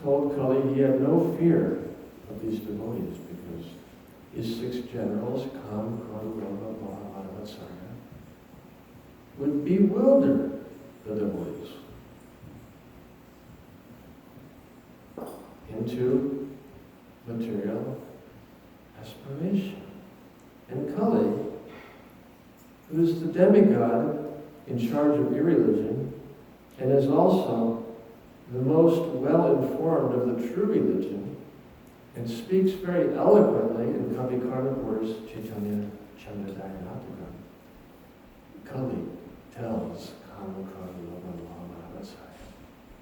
told Kali he had no fear of these devotees because his 6 generals, Kam, Krodha, Lobha, Moha, Varsana, would bewilder the devotees into material aspiration. And Kali, who is the demigod in charge of irreligion, and is also the most well-informed of the true religion, and speaks very eloquently in Kavi Karnapure's Chaitanya Chandradaya. Kali tells Kama, Krodha, Lobha, Moha, Varsana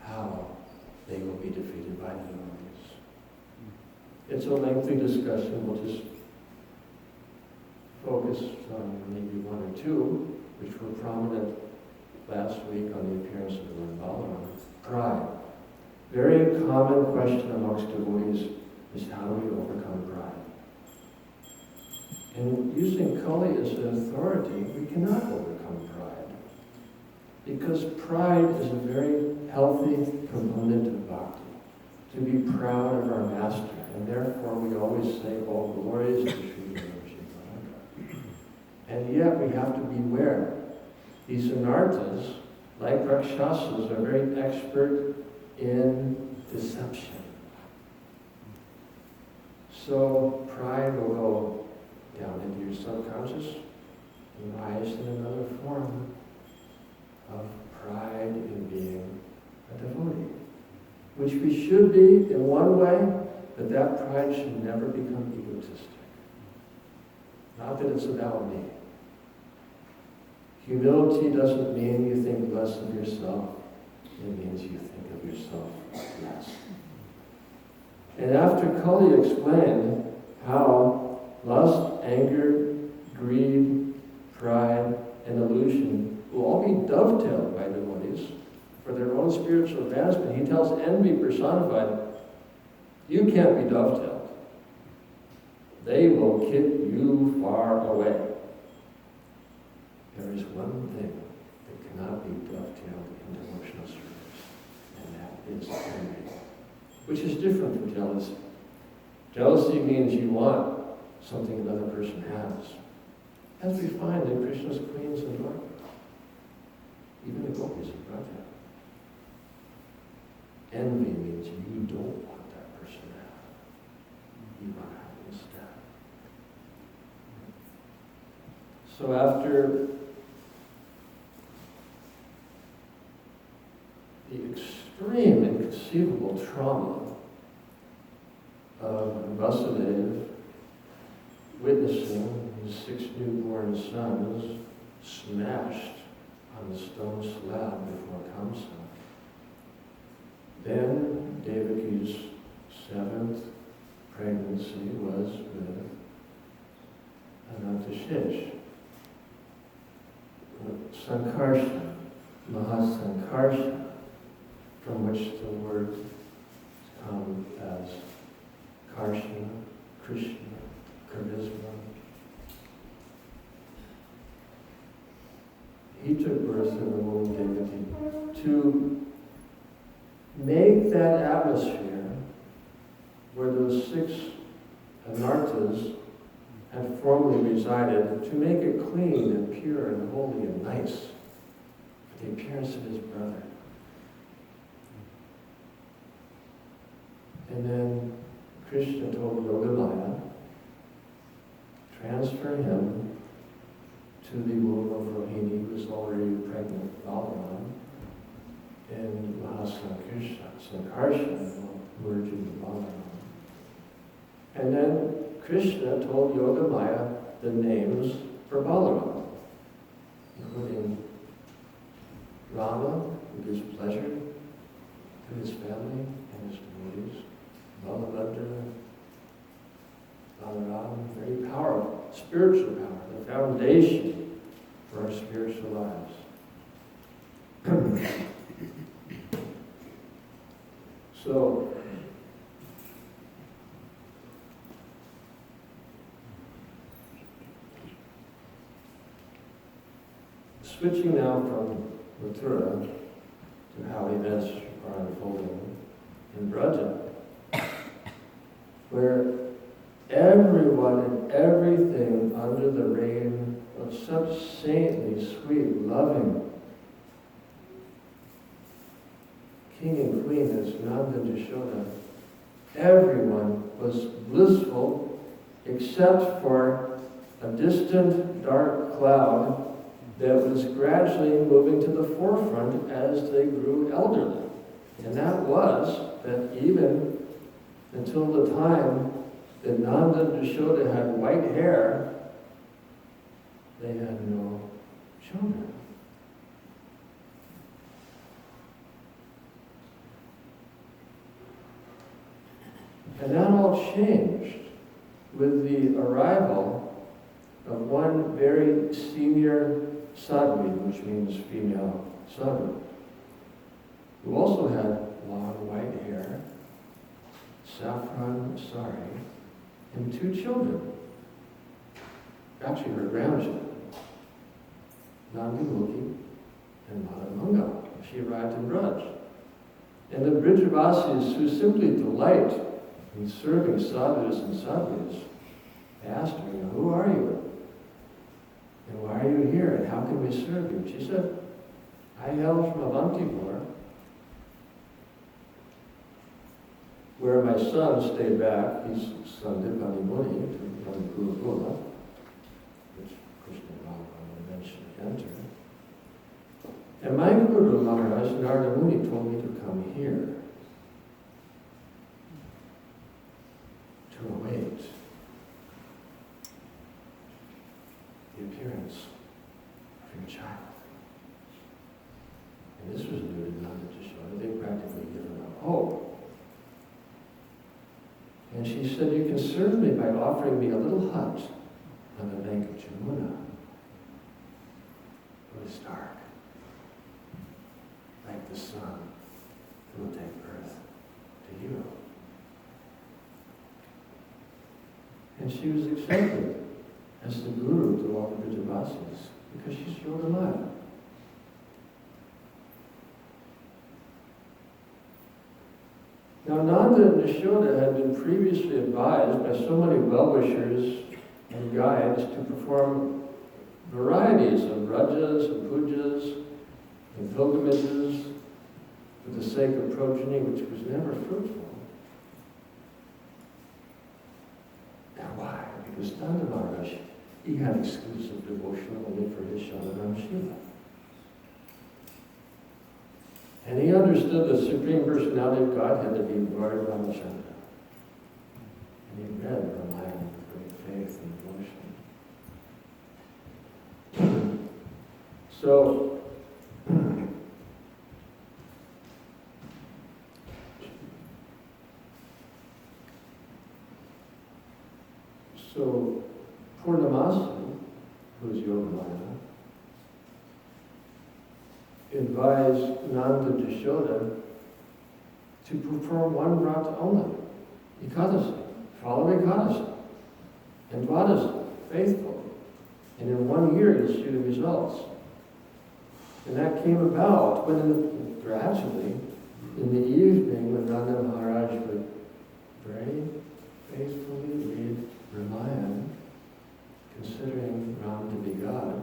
how they will be defeated by the devotees. It's a lengthy discussion. We'll just focus on maybe 1 or 2, which were prominent last week on the appearance of the Lord Balaram. Pride. Very common question amongst devotees is how do we overcome pride? And using Kali as an authority, we cannot overcome pride. Because pride is a very healthy component of bhakti. To be proud of our master. And therefore we always say, all glories to Sri Guru. And yet we have to beware. These anarthas, like rakshasas, are very expert in deception. So pride will go down into your subconscious and rise in another form of pride in being a devotee. Which we should be in one way, but that pride should never become egotistic. Not that it's about me. Humility doesn't mean you think less of yourself. It means you think of yourself less. And after Kali explained how lust, anger, greed, pride, and illusion will all be dovetailed by devotees for their own spiritual advancement, he tells envy personified, you can't be dovetailed. They will kick you far away. There is one thing that cannot be dovetailed in devotional service, and that is envy, which is different from jealousy. Jealousy means you want something another person has, as we find in Krishna's queens and Dwarka. Even the gopis of Radha. Envy means you don't want that person to have. You want to have it instead. So after the extreme inconceivable trauma of Vasudeva witnessing his 6 newborn sons smashed on the stone slab before Kamsa, then Devaki's 7th pregnancy was with Anantashish. Sankarsha, Mahasankarsha, from which the word comes as Karsha, Krishna, charisma. He took birth in the womb of Devaki to make that atmosphere where those 6 anarthas had formerly resided, to make it clean and pure and holy and nice for the appearance of his brother. And then Krishna told Yogamaya, transfer him to the womb of Rohini, who was already pregnant with Balaram, and Mahasankarsha will merge into Balaram. And then Krishna told Yogamaya the names for Balaram, including Rama, who gives pleasure to his family and his devotees, Balabhadra, Balaram, very powerful, spiritual power, the foundation for our spiritual lives. So, switching now from Mathura to how events are unfolding in Braja, where everyone and everything under the reign of such saintly, sweet, loving king and queen as Nanda and Yashoda, everyone was blissful except for a distant dark cloud that was gradually moving to the forefront as they grew elderly. And that was that even until the time that Nanda and Yashoda had white hair, they had no children. And that all changed with the arrival of one very senior sadhu, which means female sadhu, who also had long white hair, saffron sari, and 2 children. Actually, her grandchildren, Nandimukhi and Madhavanga. She arrived in Braj. And the Brijavasis, who simply delight in serving sadhus and sadhus, asked her, who are you? And why are you here? And how can we serve you? She said, I hail from Avantipur, where my son stayed back. He's Sandipani Muni from Gurukula, which Krishna will eventually enter. And my Guru Maharaj, Narada Muni, told me to come here to await the appearance of your child. And this was new to Nanda Yashoda. They practically given up hope. And she said, you can serve me by offering me a little hut on the bank of Jamuna. It was dark, like the sun who will take birth to you. And she was accepted as the guru to all the Vrijavasis because she's Yogamaya. Now, Nanda and Yashoda had been previously advised by so many well-wishers and guides to perform varieties of rajas and pujas and pilgrimages for the sake of progeny, which was never fruitful. Now, why? Because Nanda Maharaj, he had exclusive devotion only for his Shalaram Shiva. And he understood the Supreme Personality of Godhead to be Lord Ramachandra. And he read Ramayana with great faith and devotion. So, Purnamasi, who is Yogamaya, advised Nanda Yashoda to perform one vrata only, Ekadasi, follow Ekadasi, and Dwadasi, faithful. And in 1 year you'll see the results. And that came about when gradually, in the evening, when Nanda Maharaj would very faithfully read Ramayana, considering Ram to be God,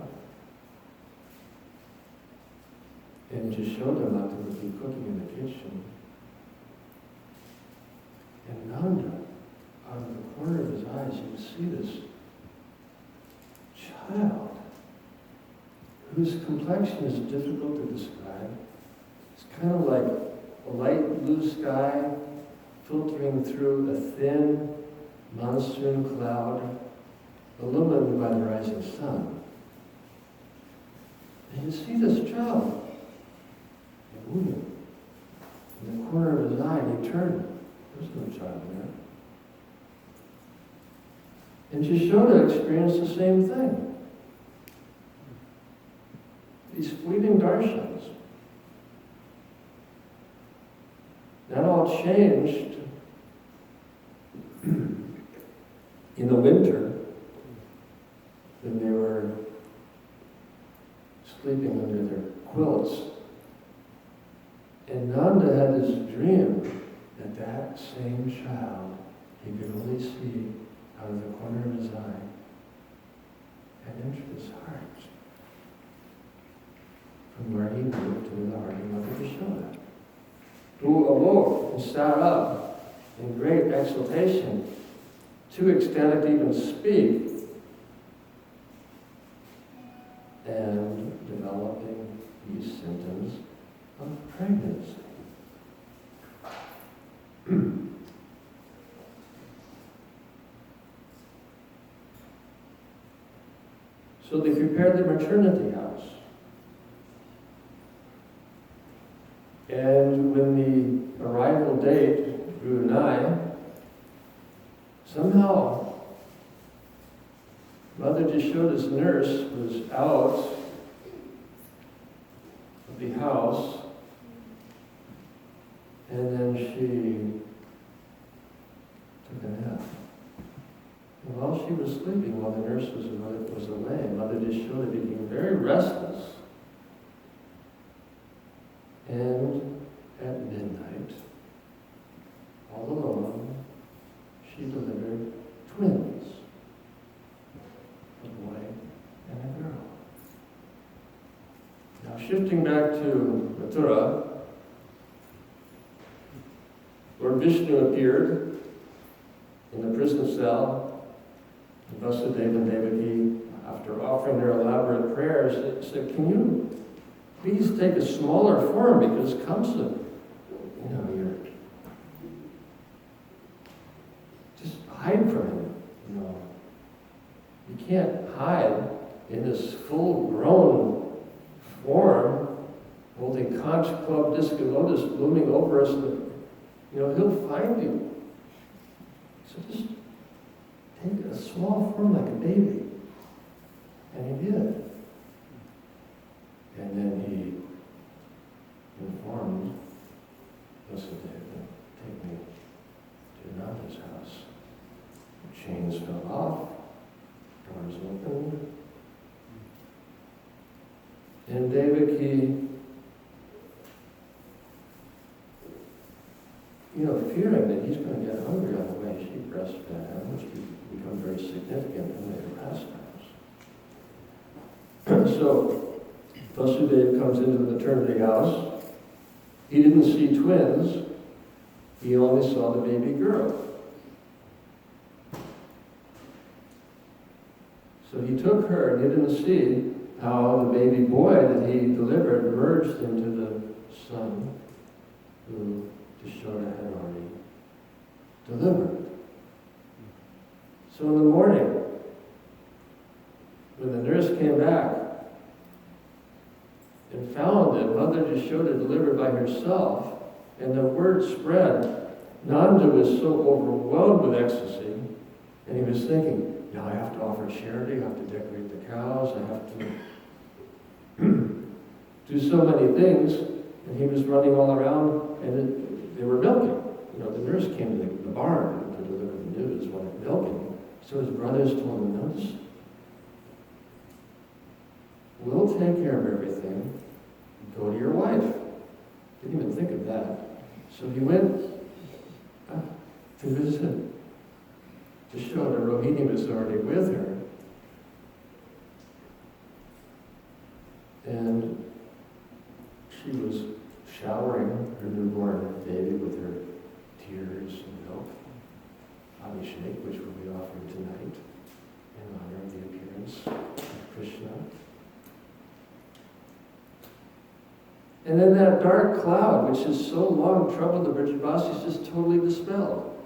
and Yashoda Mata would be cooking in the kitchen. And Nanda, out of the corner of his eyes, he would see this child whose complexion is difficult to describe. It's kind of like a light blue sky filtering through a thin monsoon cloud illuminated by the rising sun. And you see this child moving in the corner of his eye, and he turned. There's no child there. And Yashoda experienced the same thing. These fleeting darshans. That all changed in the winter when they were sleeping under their quilts. And Nanda had this dream that same child, he could only see out of the corner of his eye and entered his heart from where he moved into the heart of Mother Yashoda, who awoke and sat up in great exultation, too ecstatic to even speak, and developing these symptoms of pregnancy. So they prepared the maternity house. And when the arrival date drew nigh, somehow Mother Yashoda's nurse was out of the house, and then she took a nap. And while she was sleeping, while the nurse was away, Mother Yashoda became very restless. And at midnight, all alone, she delivered twins, a boy and a girl. Now shifting back to Mathura, Lord Vishnu appeared in the prison cell. And Vasudeva and Devaki, after offering their elaborate prayers, said, "Can you please take a smaller form, because Kamsa, you're just hide from him. You can't hide in this full-grown form, holding conch club disc and lotus blooming over us. He'll find you. So just take a small form like a baby." And he did. And then he informed Vasudeva, "Take me to Nada's house." The chains fell off, doors opened, and Devaki, fearing that he's going to get hungry on the way, she breastfed him, which become very significant in later pastimes. So Vasudeva comes into the maternity house. He didn't see twins. He only saw the baby girl. So he took her, and he didn't see how the baby boy that he delivered merged into the son who Yashoda had already delivered. So in the morning, when the nurse came back and found that Mother Yashoda delivered by herself, and the word spread, Nanda was so overwhelmed with ecstasy, and he was thinking, now I have to offer charity, I have to decorate the cows, I have to do so many things, and he was running all around, and they were milking. The nurse came to the barn to deliver the news while they were milking. So his brothers told him, "No, just, we'll take care of everything. Go to your wife." Didn't even think of that. So he went to visit Yashoda. Rohini was already with her. And she was showering her newborn baby with her tears and milk. Abhishek, which will be offered tonight in honor of the appearance of Krishna. And then that dark cloud, which has so long troubled the Brajavasis, is just totally dispelled.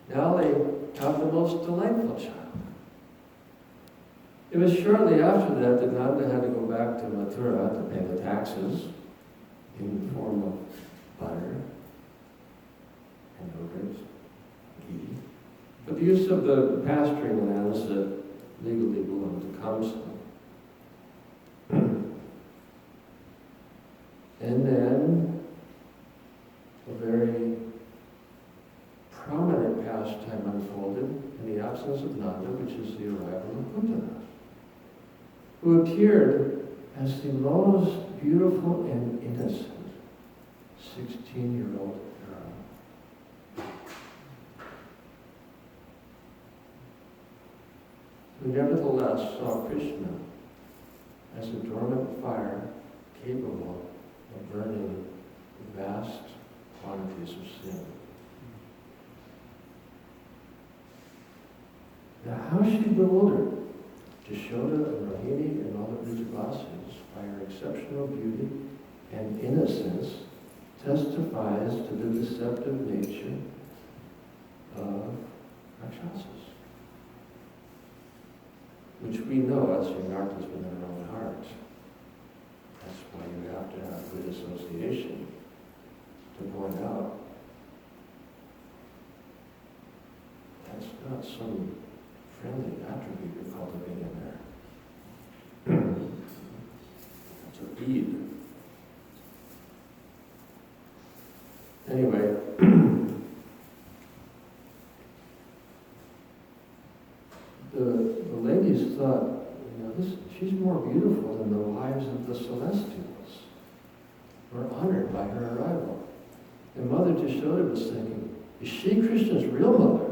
Now they have the most delightful child. It was shortly after that Nanda had to go back to Mathura to pay the taxes in the form of butter and yogurt, ghee. But the use of the pasturing lands that legally belonged to Kamsa. And then a very prominent pastime unfolded in the absence of Nanda, which is the arrival of Kuntala, who appeared as the most beautiful and innocent 16-year-old girl who nevertheless saw Krishna as a dormant fire capable of burning vast quantities of sin. Now, how she bewildered Yashoda and Rohini and all the Vrindavasis by her exceptional beauty and innocence testifies to the deceptive nature of Rakshasas, which we know as Yarnatas within our own heart. That's why you have to have good association to point out that's not some friendly attribute you're cultivating there. It's a bead. Anyway, the ladies thought, she's more beautiful than the wives of the Celestials. We're honored by her arrival. And Mother Yashoda was thinking, is she Krishna's real mother?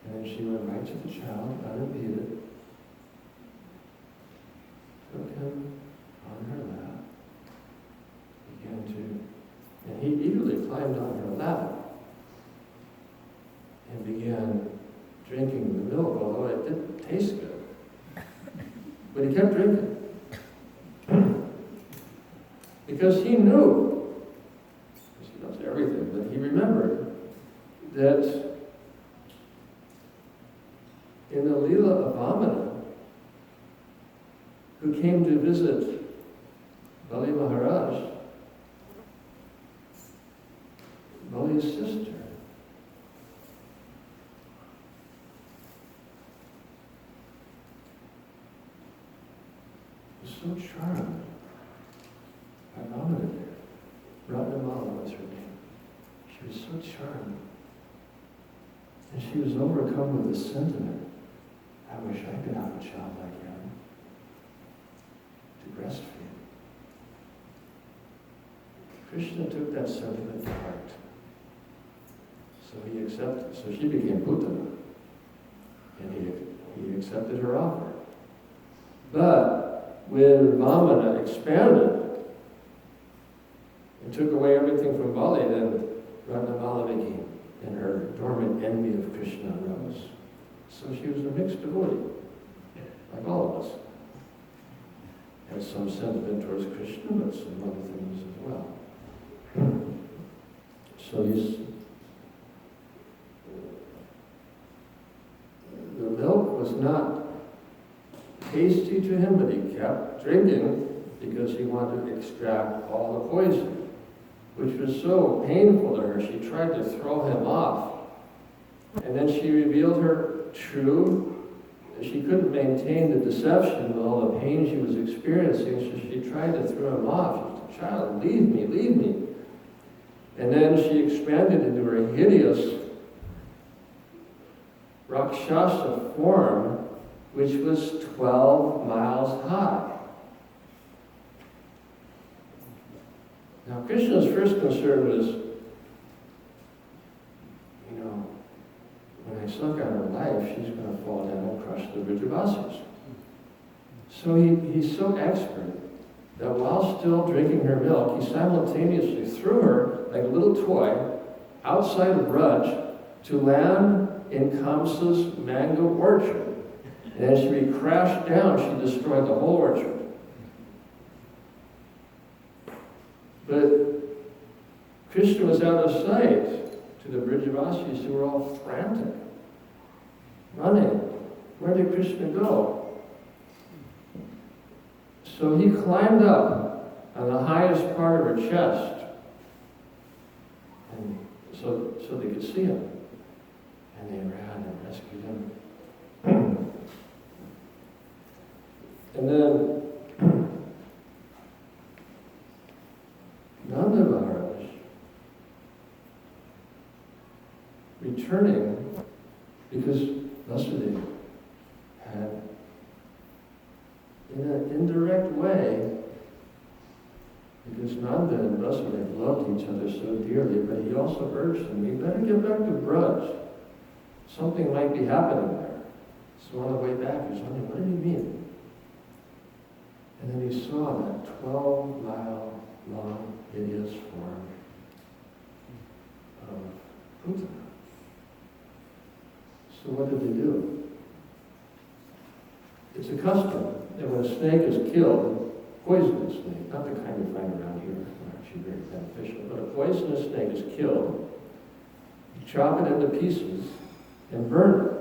And then she went right to the child, unimpeded, took him on her lap, began to, and he eagerly climbed on her lap and began drinking the milk, although it didn't taste good. But he kept drinking. Because he knew, because he knows everything, but he remembered that in the Leela of Vamana, who came to visit Bali Maharaj, Bali's sister, was so charmed by Vamana there. Ratnamala was her name. She was so charmed. And she was overcome with this sentiment, I wish I could have a child like him to breastfeed. Krishna took that sentiment to heart. So he accepted, so she became Putana. And he accepted her offer. But when Vamana expanded and took away everything from Bali, then Ratnamala became, and her dormant envy of Krishna arose. So she was a mixed devotee, like all of us. Had some sentiment towards Krishna, but some other things as well. So the milk was not tasty to him, but he kept drinking because he wanted to extract all the poison, which was so painful to her. She tried to throw him off. And then she revealed her she couldn't maintain the deception with all the pain she was experiencing, so she tried to throw him off. She said, child, leave me, leave me. And then she expanded into her hideous Rakshasa form, which was 12 miles high. Now, Krishna's first concern was, when I suck out her life, she's going to fall down and crush the Vrindavasis. So he's so expert that while still drinking her milk, he simultaneously threw her like a little toy outside of Braj to land in Kamsa's mango orchard. And as she crashed down, she destroyed the whole orchard. But Krishna was out of sight to the Vrindavasis, who were all frantic, running. Where did Krishna go? So he climbed up on the highest part of her chest, and so they could see him. And they ran and rescued him. And then Nanda Maharaj, returning, because Vasudeva had, in an indirect way, because Nanda and Vasudeva loved each other so dearly, but he also urged him, you better get back to Braj. something might be happening there. So on the way back, he was wondering, what did he mean? And then he saw that 12-mile long, hideous form of Putana. So what did they do? It's a custom that when a snake is killed, poisonous snake, not the kind you find around here, they're actually very beneficial, but a poisonous snake is killed, you chop it into pieces and burn it,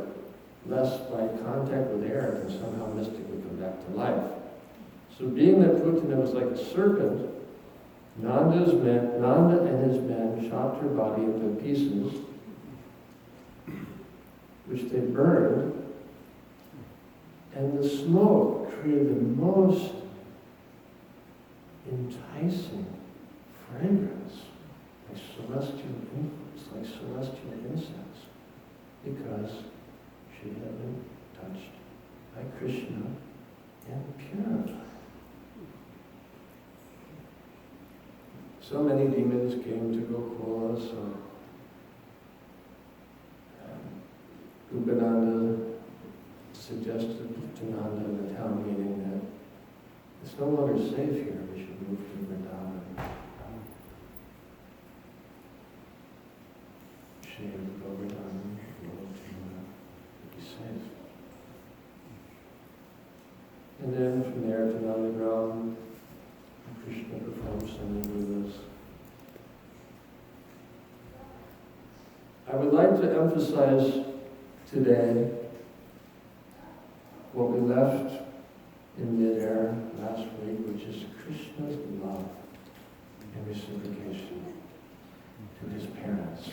lest by contact with air it can somehow mystically come back to life. So being that Putana was like a serpent, Nanda and his men chopped her body into pieces, which they burned, and the smoke created the most enticing fragrance, like celestial incense, because she had been touched by Krishna and purified. So many demons came to Gokula, so Upananda suggested to Nanda in the town meeting that it's no longer safe here, we should move to Vrindaban. Shave Govardhan, to be safe. And then from there to Nandagram, Krishna performed some Leelas. I would like to emphasize today what we left in midair last week, which is Krishna's love and reciprocation to his parents.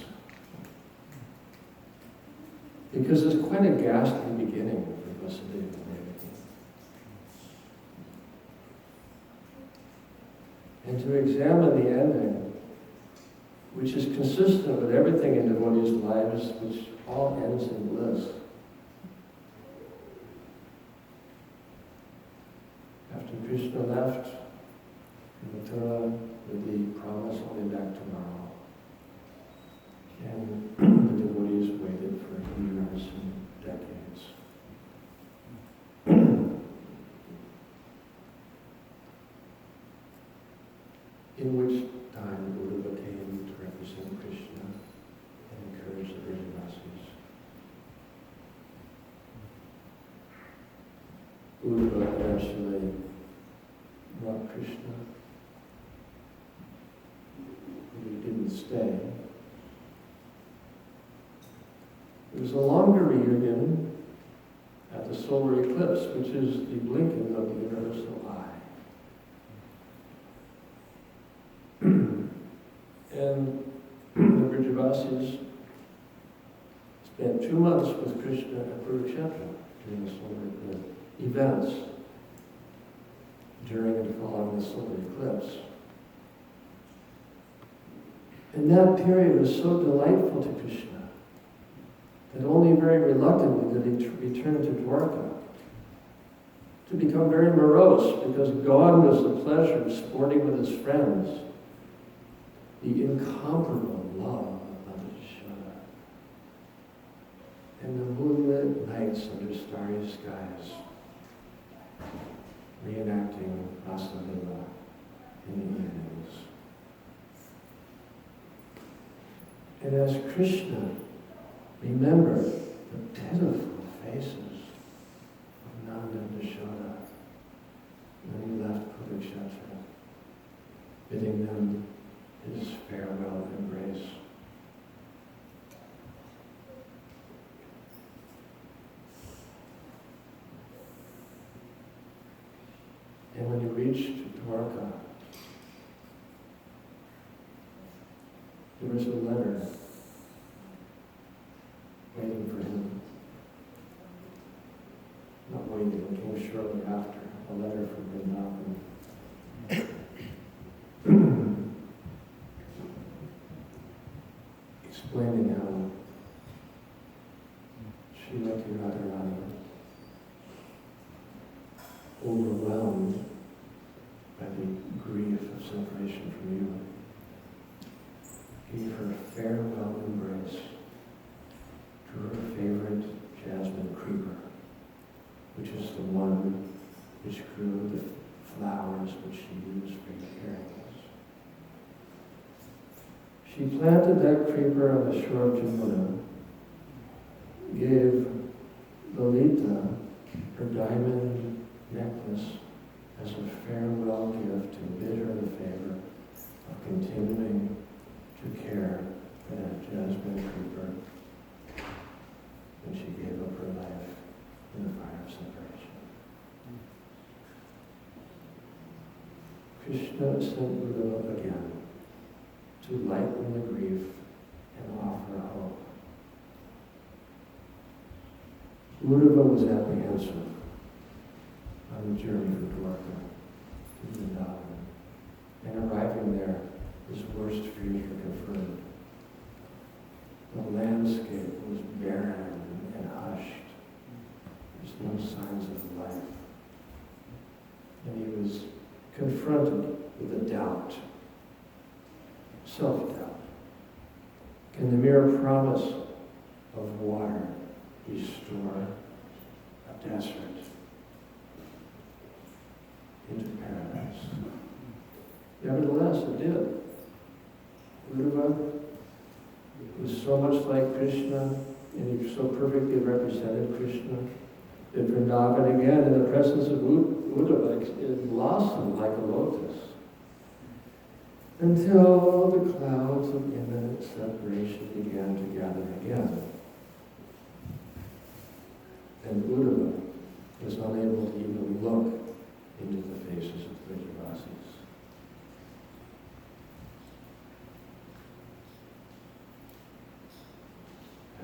Because it's quite a ghastly beginning for Vasudeva and Devaki. And to examine the ending, which is consistent with everything in devotees' lives, which all ends in bliss. After Krishna left Mathura with the promise, I'll be back tomorrow. And the devotees waited for years and decades. In which time Buddha came to represent Krishna and encourage the Vrindabasis. Buddha eventually brought Krishna, but he didn't stay. There was a longer reunion at the solar eclipse, which is the blinking of the universal eye. And the Vrindabasis spent 2 months with Krishna at Kurukshetra during the solar events during and following the solar eclipse. And that period was so delightful to Krishna that only very reluctantly did he return to Dwarka, to become very morose, because gone was the pleasure of sporting with his friends, the incomparable love of Yashoda, and the moonlit nights under starry skies, reenacting Vasudeva in the evenings. And as Krishna remembered the pitiful faces of Nanda and Yashoda when he left Kurukshetra, bidding them his farewell embrace. And when he reached Dwarka, there was a letter waiting for him. Not waiting, it came shortly after, a letter from Vrindaban. Explaining how Srimati Radharani, overwhelmed by the grief of separation from you, gave her farewell embrace to her favorite to one which grew the flowers which she used for earrings. She planted that creeper on the shore of Jamuna, gave Lalita her diamond necklace as a farewell gift and bid her the favor of continuing to care for that jasmine creeper when she gave up her life in the fire of separation. Krishna sent Buddha again to lighten the grief and offer hope. Uddhava was apprehensive on the journey from Dwarka to Vrindaban, and arriving there, his worst fears were confirmed. The landscape was barren and hushed. There's no signs of life. And he was confronted with a doubt, self-doubt. Can the mere promise of water restore a desert into paradise? Nevertheless, it did. Uddhava was so much like Krishna, and he so perfectly represented Krishna, that Vrindaban, again, in the presence of Uddhava, it blossomed like a lotus, until the clouds of imminent separation began to gather again. And Uddhava was unable to even look into the faces of the Vrajavasis.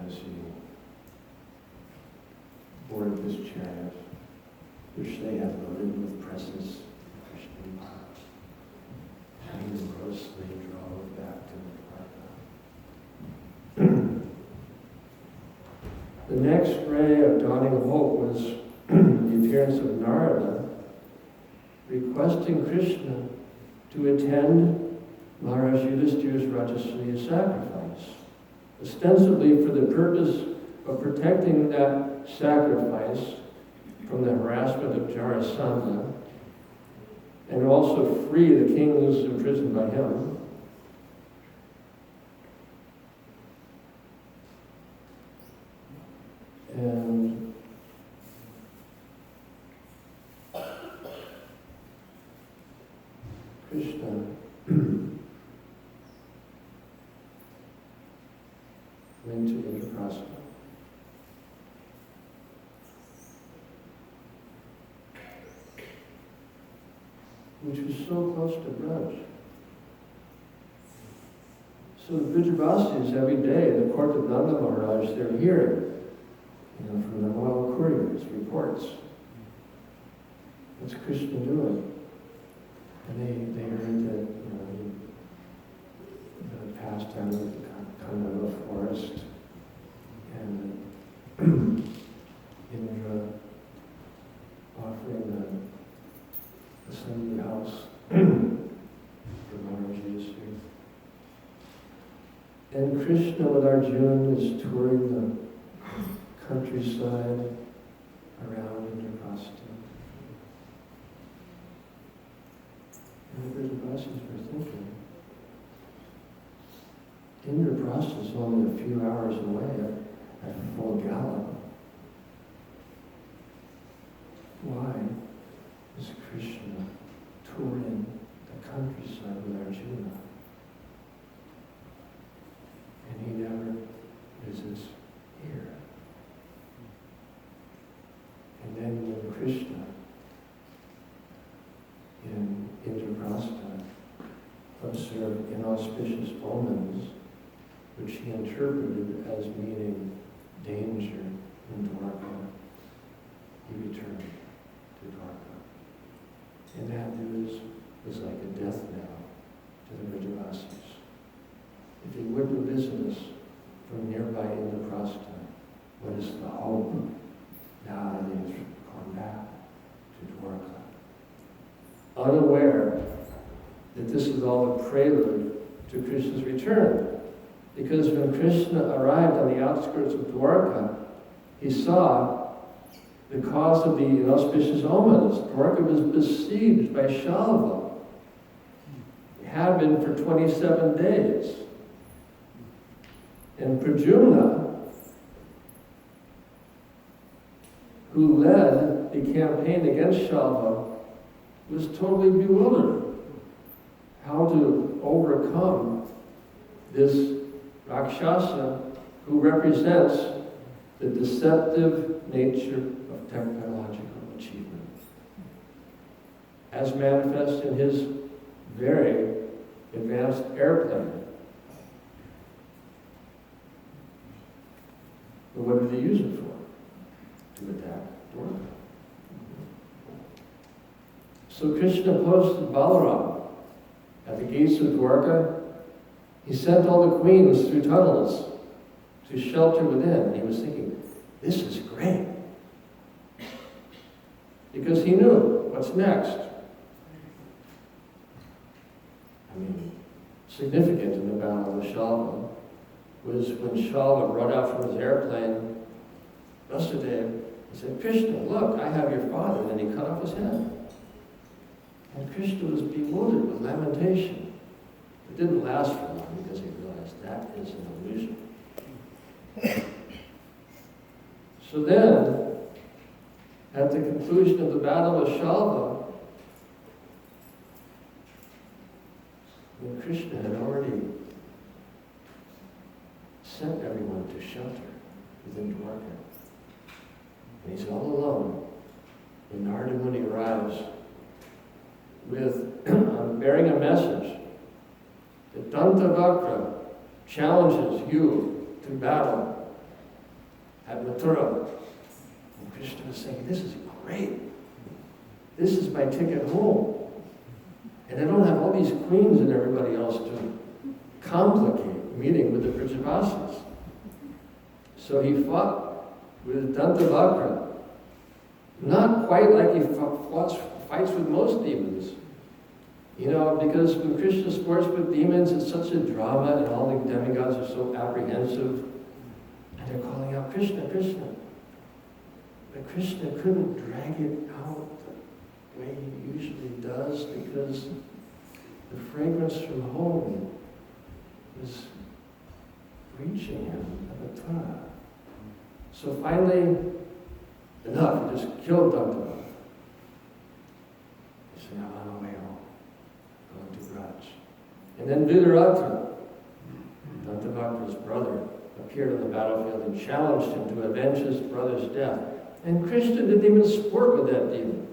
As he boarded his chariot, which they had loaded with presents of Krishna, and he grossly drove back to Dwarka. The next ray of dawning hope was the appearance of Narada, requesting Krishna to attend Maharaj Yudhishthira's Rajasuriya sacrifice, ostensibly for the purpose of protecting that sacrifice from the harassment of Jarasandha, and also free the kings imprisoned by him. And Krishna went to Indraprastha. Which was so close to Braj. So the Vrajavasis every day, the court of Nanda Maharaj, they're hearing, from the royal couriers, reports. What's Krishna doing? And they heard that, the pastime of the Kandava forest, and Indra offering the assembly house for Maharaj Yudhishthira. And Krishna with Arjuna is touring the countryside around Indraprastha. And the Vrajavasis were thinking, Indraprastha is only a few hours away at full gallop. Why is Krishna touring the countryside with Arjuna? And he never visits here. And then when Krishna in Indraprastha observed inauspicious omens, which he interpreted as meaning danger in Dwarka, he returned to Dwarka. And that news was like a death knell to the Vrajavasis. If he wouldn't visit us from nearby Indraprastha, what is the hope now that he has gone back to Dwarka? Unaware that this is all a prelude to Krishna's return. Because when Krishna arrived on the outskirts of Dwarka, he saw the cause of the inauspicious omens. Dwarka was besieged by Shalva. It had been for 27 days. And Pradyumna, who led the campaign against Shalva, was totally bewildered how to overcome this Rakshasa who represents the deceptive nature of technological achievement, as manifest in his very advanced airplane. But what did he use it for? To attack Dwarka. So Krishna posted Balaram at the gates of Dwarka. He sent all the queens through tunnels to shelter within. He was thinking, this is great. Because he knew what's next. I mean, significant in the battle of Shalva was when Shalva brought out from his airplane, Vasudeva, he said, Krishna, look, I have your father. And then he cut off his head. And Krishna was bewildered with lamentation. It didn't last for long because he realized that is an illusion. So then, at the conclusion of the battle of Shalva, when Krishna had already sent everyone to shelter within Dwarka, and he's all alone, when Narada Muni arrives with bearing a message that Dantavakra challenges you to battle at Mathura. And Krishna was saying, this is great. This is my ticket home. And I don't have all these queens and everybody else to complicate meeting with the Vrajavasis. So he fought with Dantavakra. Not quite like he fights with most demons. You know, because when Krishna sports with demons, it's such a drama and all the demigods are so apprehensive. And they're calling out, Krishna, Krishna. But Krishna couldn't drag it out the way he usually does because the fragrance from home was reaching him at the time. So finally, enough, he just killed Dantavakra. He said, I'm on my way home. Going to Braj. And then Vidarata, Dantavakra's brother, appeared on the battlefield and challenged him to avenge his brother's death. And Krishna didn't even sport with that demon.